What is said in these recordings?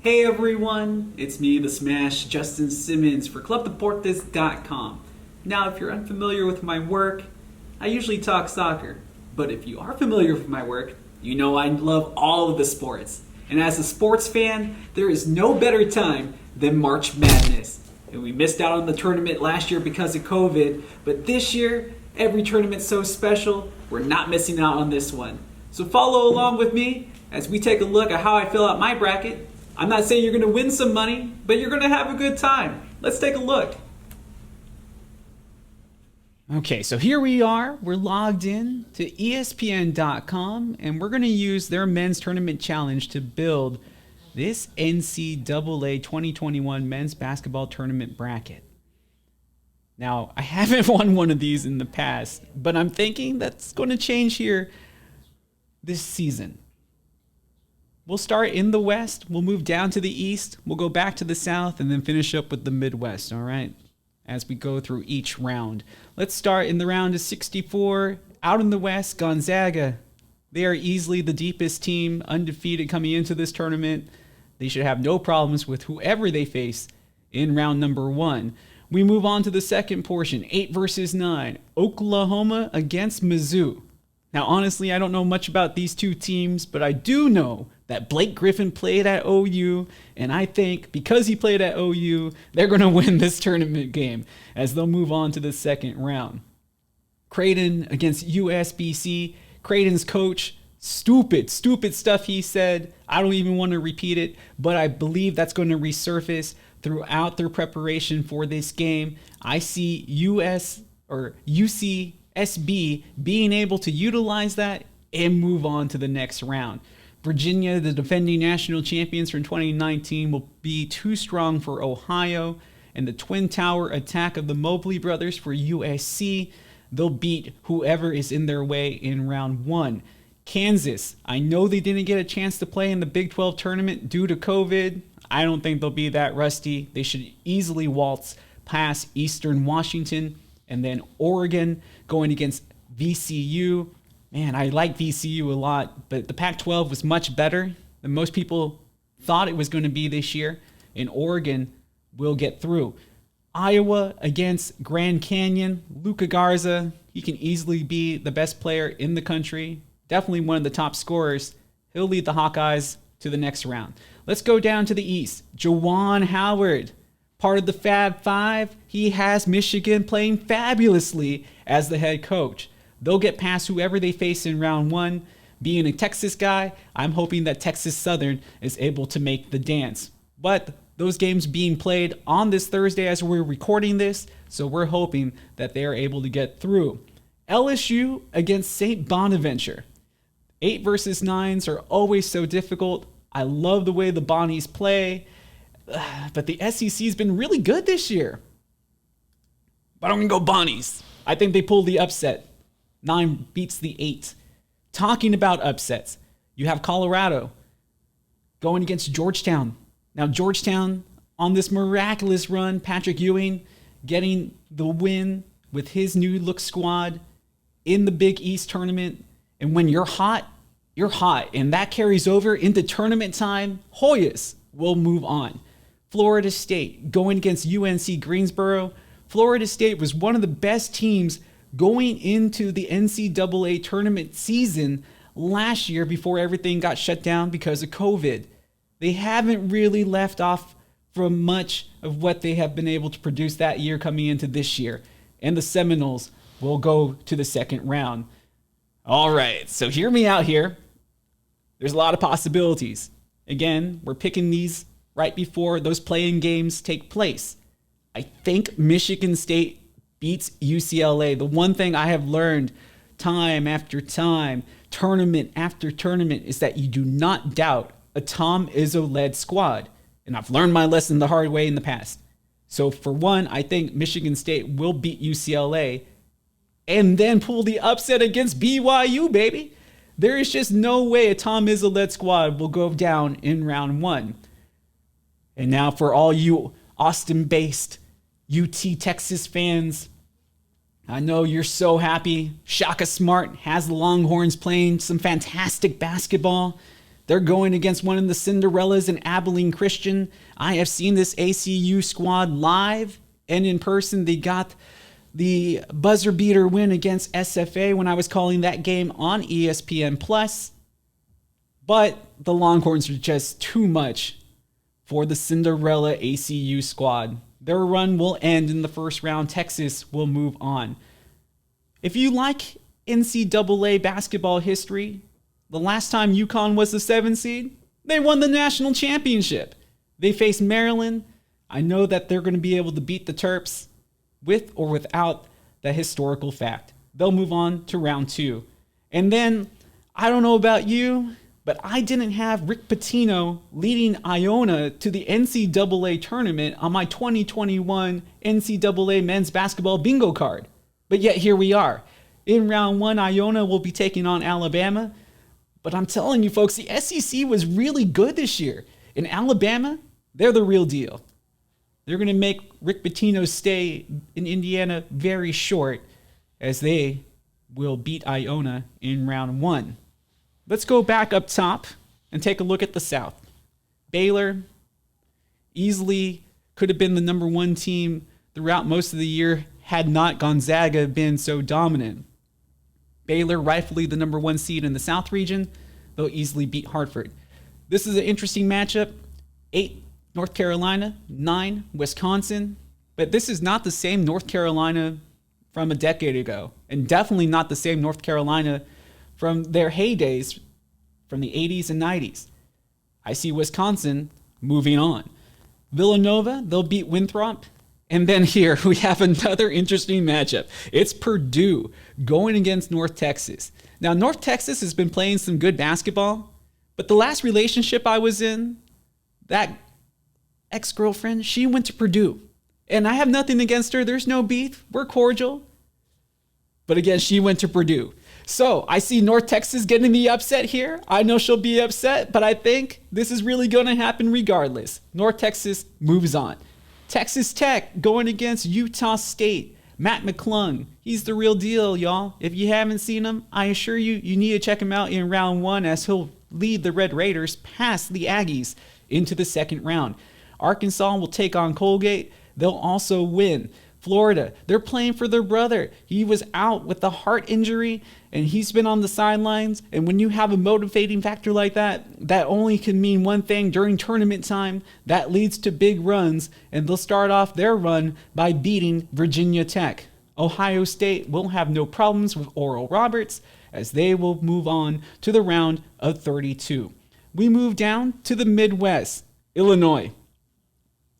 Hey everyone, it's me, the Smash, Justin Simmons for Deportes.com. Now, if you're unfamiliar with my work, I usually talk soccer. But if you are familiar with my work, you know I love all of the sports. And as a sports fan, there is no better time than March Madness. And we missed out on the tournament last year because of COVID, but this year, every tournament's so special, we're not missing out on this one. So follow along with me as we take a look at how I fill out my bracket. I'm not saying you're going to win some money, but you're going to have a good time. Let's take a look. Okay, so here we are. We're logged in to ESPN.com, and we're going to use their men's tournament challenge to build this NCAA 2021 men's basketball tournament bracket. Now, I haven't won one of these in the past, but I'm thinking that's going to change here this season. We'll start in the West, we'll move down to the East, we'll go back to the South, and then finish up with the Midwest, all right? As we go through each round. Let's start in the round of 64. Out in the West, Gonzaga. They are easily the deepest team, undefeated coming into this tournament. They should have no problems with whoever they face in round number 1. We move on to the second portion, 8 versus 9. Oklahoma against Mizzou. Now, honestly, I don't know much about these two teams, but I do know that Blake Griffin played at OU, and I think because he played at OU, they're going to win this tournament game as they'll move on to the second round. Creighton against USBC. Creighton's coach, stupid stuff he said. I don't even want to repeat it, but I believe that's going to resurface throughout their preparation for this game. I see UCSB being able to utilize that and move on to the next round. Virginia, the defending national champions from 2019, will be too strong for Ohio. And the Twin Tower attack of the Mobley brothers for USC, they'll beat whoever is in their way in round 1. Kansas, I know they didn't get a chance to play in the Big 12 tournament due to COVID. I don't think they'll be that rusty. They should easily waltz past Eastern Washington. And then Oregon going against VCU. Man, I like VCU a lot, but the Pac-12 was much better than most people thought it was going to be this year, and Oregon will get through. Iowa against Grand Canyon. Luka Garza, he can easily be the best player in the country, definitely one of the top scorers. He'll lead the Hawkeyes to the next round. Let's go down to the East. Juwan Howard, part of the Fab Five. He has Michigan playing fabulously as the head coach. They'll get past whoever they face in round 1. Being a Texas guy, I'm hoping that Texas Southern is able to make the dance. But those games being played on this Thursday as we're recording this, so we're hoping that they are able to get through. LSU against St. Bonaventure. 8 versus 9s are always so difficult. I love the way the Bonnies play, but the SEC's been really good this year. But I'm going to go Bonnies. I think they pulled the upset. 9 beats the 8. Talking about upsets, you have Colorado going against Georgetown. Now, Georgetown on this miraculous run, Patrick Ewing getting the win with his new look squad in the Big East tournament. And when you're hot, you're hot. And that carries over into tournament time. Hoyas will move on. Florida State going against UNC Greensboro. Florida State was one of the best teams going into the NCAA tournament season last year before everything got shut down because of COVID. They haven't really left off from much of what they have been able to produce that year coming into this year. And the Seminoles will go to the second round. All right, so hear me out here. There's a lot of possibilities. Again, we're picking these right before those play-in games take place. I think Michigan State beats UCLA. The one thing I have learned time after time, tournament after tournament, is that you do not doubt a Tom Izzo-led squad. And I've learned my lesson the hard way in the past. So for one, I think Michigan State will beat UCLA and then pull the upset against BYU, baby. There is just no way a Tom Izzo-led squad will go down in round 1. And now for all you Austin-based UT Texas fans, I know you're so happy. Shaka Smart has the Longhorns playing some fantastic basketball. They're going against one of the Cinderellas in Abilene Christian. I have seen this ACU squad live and in person. They got the buzzer beater win against SFA when I was calling that game on ESPN Plus. But the Longhorns are just too much for the Cinderella ACU squad. Their run will end in the first round. Texas will move on. If you like NCAA basketball history, the last time UConn was the 7th seed, they won the national championship. They faced Maryland. I know that they're going to be able to beat the Terps with or without that historical fact. They'll move on to round 2. And then, I don't know about you, but I didn't have Rick Pitino leading Iona to the NCAA tournament on my 2021 NCAA men's basketball bingo card. But yet here we are. In round 1, Iona will be taking on Alabama. But I'm telling you folks, the SEC was really good this year. In Alabama, they're the real deal. They're going to make Rick Pitino's stay in Indiana very short, as they will beat Iona in round 1. Let's go back up top and take a look at the South. Baylor easily could have been the number 1 team throughout most of the year had not Gonzaga been so dominant. Baylor, rightfully the number 1 seed in the South region, they'll easily beat Hartford. This is an interesting matchup. 8, North Carolina, 9, Wisconsin. But this is not the same North Carolina from a decade ago, and definitely not the same North Carolina from their heydays from the 80s and 90s. I see Wisconsin moving on. Villanova, they'll beat Winthrop. And then here we have another interesting matchup. It's Purdue going against North Texas. Now, North Texas has been playing some good basketball, but the last relationship I was in, that ex-girlfriend, she went to Purdue. And I have nothing against her. There's no beef. We're cordial. But again, she went to Purdue. So I see North Texas getting the upset here. I know she'll be upset, but I think this is really going to happen regardless. North Texas moves on. Texas Tech going against Utah State. Matt McClung, he's the real deal, y'all. If you haven't seen him, I assure you, you need to check him out in round 1, as he'll lead the Red Raiders past the Aggies into the second round. Arkansas will take on Colgate. They'll also win. Florida, they're playing for their brother. He was out with a heart injury, and he's been on the sidelines. And when you have a motivating factor like that, that only can mean one thing during tournament time. That leads to big runs, and they'll start off their run by beating Virginia Tech. Ohio State will have no problems with Oral Roberts, as they will move on to the round of 32. We move down to the Midwest. Illinois,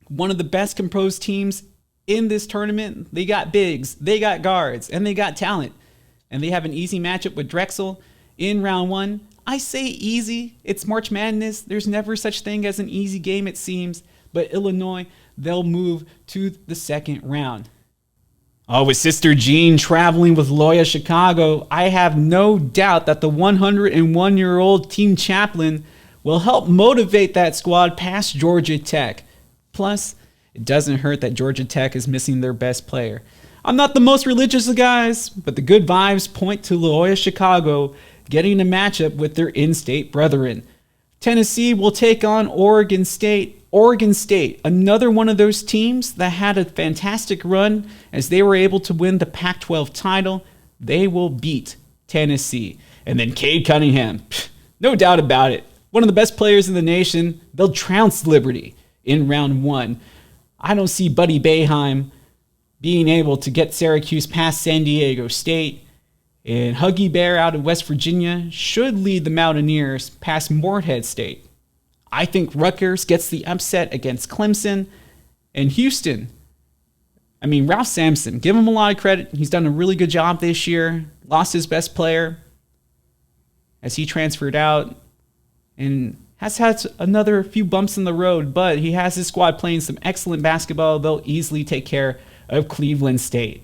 one of the best composed teams in this tournament. They got bigs, they got guards, and they got talent. And they have an easy matchup with Drexel in round 1. I say easy. It's March Madness. There's never such thing as an easy game, it seems. But Illinois, they'll move to the second round. Oh, with Sister Jean traveling with Loyola Chicago, I have no doubt that the 101-year-old team chaplain will help motivate that squad past Georgia Tech. Plus, it doesn't hurt that Georgia Tech is missing their best player. I'm not the most religious of guys, but the good vibes point to Loyola Chicago getting a matchup with their in-state brethren. Tennessee will take on Oregon State. Oregon State, another one of those teams that had a fantastic run as they were able to win the Pac-12 title. They will beat Tennessee. And then Cade Cunningham, no doubt about it, one of the best players in the nation. They'll trounce Liberty in round 1. I don't see Buddy Boeheim being able to get Syracuse past San Diego State. And Huggy Bear out of West Virginia should lead the Mountaineers past Morehead State. I think Rutgers gets the upset against Clemson. And Houston, Ralph Sampson, give him a lot of credit. He's done a really good job this year. Lost his best player as he transferred out. And has had another few bumps in the road, but he has his squad playing some excellent basketball. They'll easily take care of Cleveland State.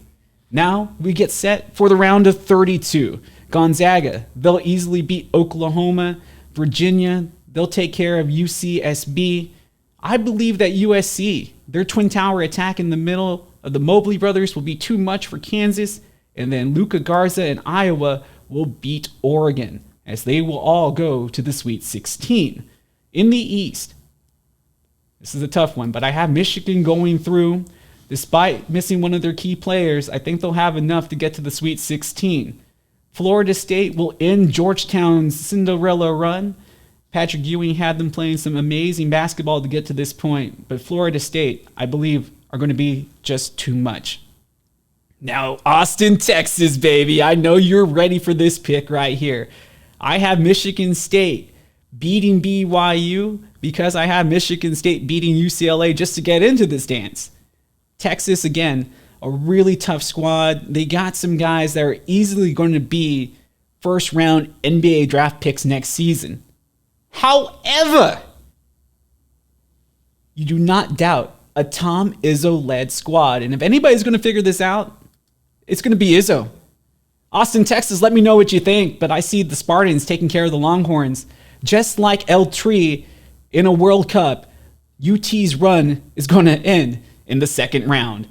Now we get set for the round of 32. Gonzaga, they'll easily beat Oklahoma. Virginia, they'll take care of UCSB. I believe that USC, their twin tower attack in the middle of the Mobley brothers, will be too much for Kansas. And then Luka Garza and Iowa will beat Oregon, as they will all go to the Sweet 16. In the East, this is a tough one, but I have Michigan going through. Despite missing one of their key players, I think they'll have enough to get to the Sweet 16. Florida State will end Georgetown's Cinderella run. Patrick Ewing had them playing some amazing basketball to get to this point, but Florida State, I believe, are going to be just too much. Now, Austin, Texas, baby. I know you're ready for this pick right here. I have Michigan State beating BYU because I have Michigan State beating UCLA just to get into this dance. Texas, again, a really tough squad. They got some guys that are easily going to be first-round NBA draft picks next season. However, you do not doubt a Tom Izzo-led squad. And if anybody's going to figure this out, it's going to be Izzo. Austin, Texas, let me know what you think. But I see the Spartans taking care of the Longhorns. Just like El Tri in a World Cup, UT's run is going to end in the second round.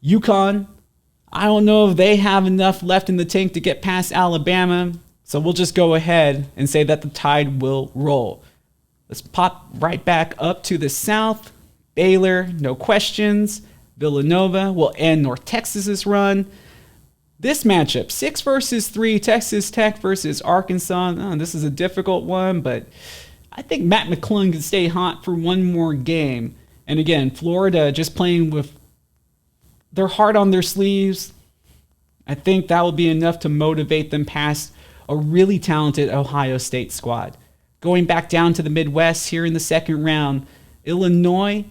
UConn, I don't know if they have enough left in the tank to get past Alabama. So we'll just go ahead and say that the Tide will roll. Let's pop right back up to the South. Baylor, no questions. Villanova will end North Texas's run. This matchup, 6 versus 3, Texas Tech versus Arkansas. Oh, this is a difficult one, but I think Matt McClung can stay hot for one more game. And again, Florida just playing with their heart on their sleeves. I think that will be enough to motivate them past a really talented Ohio State squad. Going back down to the Midwest here in the second round, Illinois.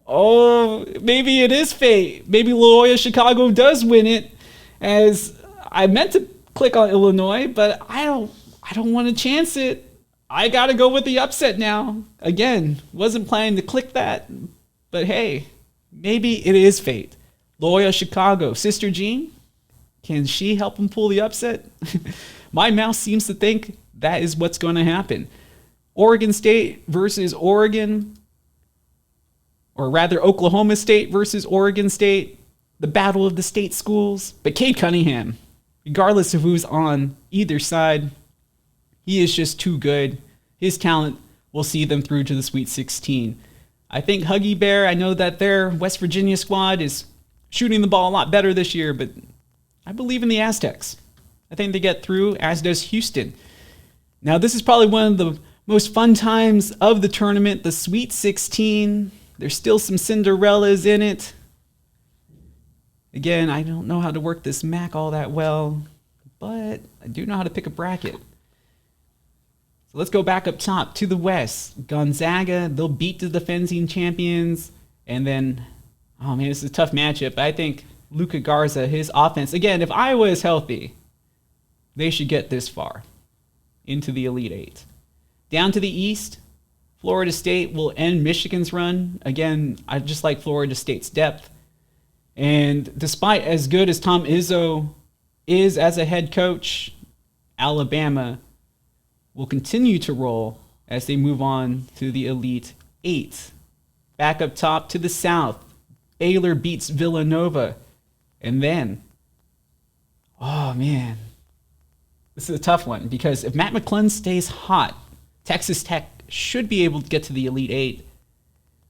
Oh, maybe it is fate. Maybe Loyola Chicago does win it. As I meant to click on Illinois, but I don't want to chance it. I got to go with the upset now. Again, wasn't planning to click that, but hey, maybe it is fate. Loyola Chicago, Sister Jean, can she help him pull the upset? My mouse seems to think that is what's going to happen. Oregon State versus Oregon, or rather Oklahoma State versus Oregon State, the battle of the state schools. But Cade Cunningham, regardless of who's on either side, he is just too good. His talent will see them through to the Sweet 16. I think Huggy Bear, I know that their West Virginia squad is shooting the ball a lot better this year, but I believe in the Aztecs. I think they get through, as does Houston. Now, this is probably one of the most fun times of the tournament, the Sweet 16. There's still some Cinderellas in it. Again, I don't know how to work this Mac all that well, but I do know how to pick a bracket. So let's go back up top to the West. Gonzaga, they'll beat the defending champions. And then, oh man, this is a tough matchup. I think Luka Garza, his offense, again, if Iowa is healthy, they should get this far into the Elite Eight. Down to the East, Florida State will end Michigan's run. Again, I just like Florida State's depth. And despite as good as Tom Izzo is as a head coach, Alabama will continue to roll as they move on to the Elite Eight. Back up top to the South, Baylor beats Villanova. And then, oh man, this is a tough one because if Matt McClung stays hot, Texas Tech should be able to get to the Elite Eight.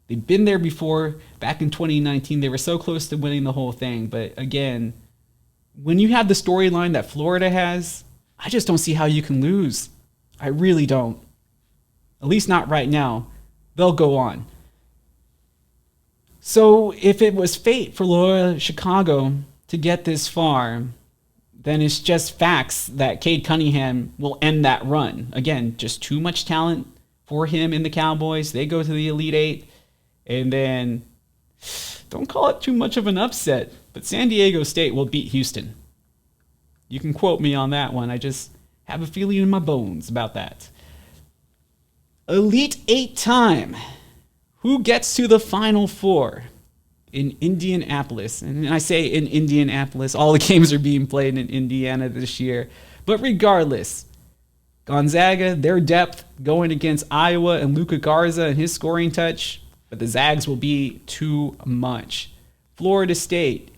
They've been there before. Back in 2019, they were so close to winning the whole thing. But again, when you have the storyline that Florida has, I just don't see how you can lose. I really don't. At least not right now. They'll go on. So if it was fate for Loyola Chicago to get this far, then it's just facts that Cade Cunningham will end that run. Again, just too much talent for him in the Cowboys. They go to the Elite Eight. And then, don't call it too much of an upset, but San Diego State will beat Houston. You can quote me on that one. I just have a feeling in my bones about that. Elite Eight time. Who gets to the Final Four? In Indianapolis. And I say in Indianapolis, all the games are being played in Indiana this year. But regardless, Gonzaga, their depth going against Iowa and Luka Garza and his scoring touch, but the Zags will be too much. Florida State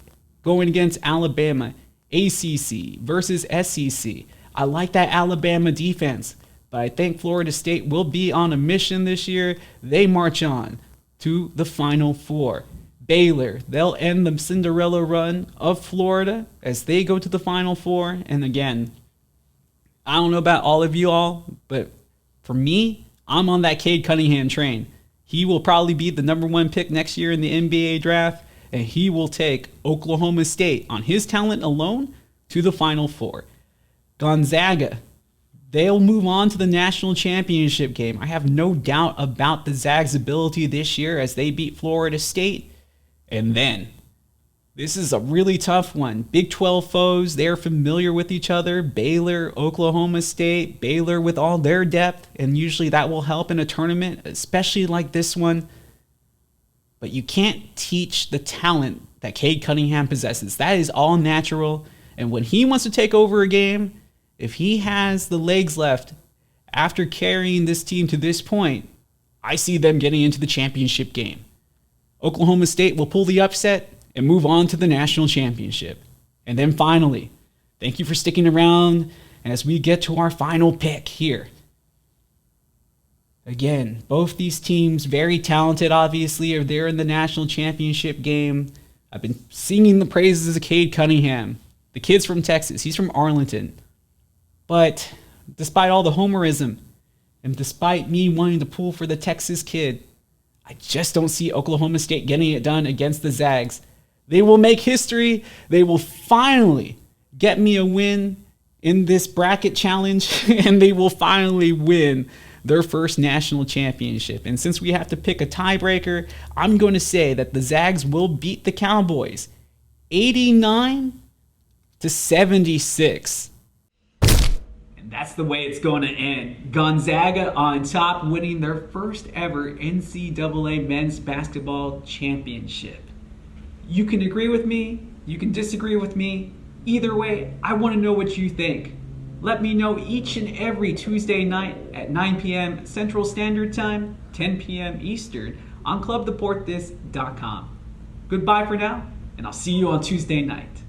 going against Alabama ACC versus SEC. I like that Alabama defense, but I think Florida State will be on a mission this year. They march on to the Final Four. Baylor, they'll end the Cinderella run of Florida as they go to the Final Four. And again, I don't know about all of you all, but for me, I'm on that Cade Cunningham train. He will probably be the #1 pick next year in the NBA draft, and he will take Oklahoma State on his talent alone to the Final Four. Gonzaga, they'll move on to the national championship game. I have no doubt about the Zags' ability this year as they beat Florida State. And then, this is a really tough one. Big 12 foes, they're familiar with each other. Baylor, Oklahoma State, Baylor with all their depth, and usually that will help in a tournament, especially like this one. But you can't teach the talent that Cade Cunningham possesses. That is all natural. And when he wants to take over a game, if he has the legs left after carrying this team to this point, I see them getting into the championship game. Oklahoma State will pull the upset and move on to the national championship. And then finally, thank you for sticking around as we get to our final pick here. Again, both these teams very talented, obviously, they're in the national championship game. I've been singing the praises of Cade Cunningham. The kid's from Texas. He's from Arlington. But despite all the homerism, and despite me wanting to pull for the Texas kid, I just don't see Oklahoma State getting it done against the Zags. They will make history. They will finally get me a win in this bracket challenge, and they will finally win their first national championship. And since we have to pick a tiebreaker, I'm going to say that the Zags will beat the Cowboys 89-76. That's the way it's going to end. Gonzaga on top, winning their first ever NCAA men's basketball championship. You can agree with me, you can disagree with me. Either way, I want to know what you think. Let me know each and every Tuesday night at 9 p.m. Central Standard Time, 10 p.m. Eastern on ClubDeportes.com. Goodbye for now, and I'll see you on Tuesday night.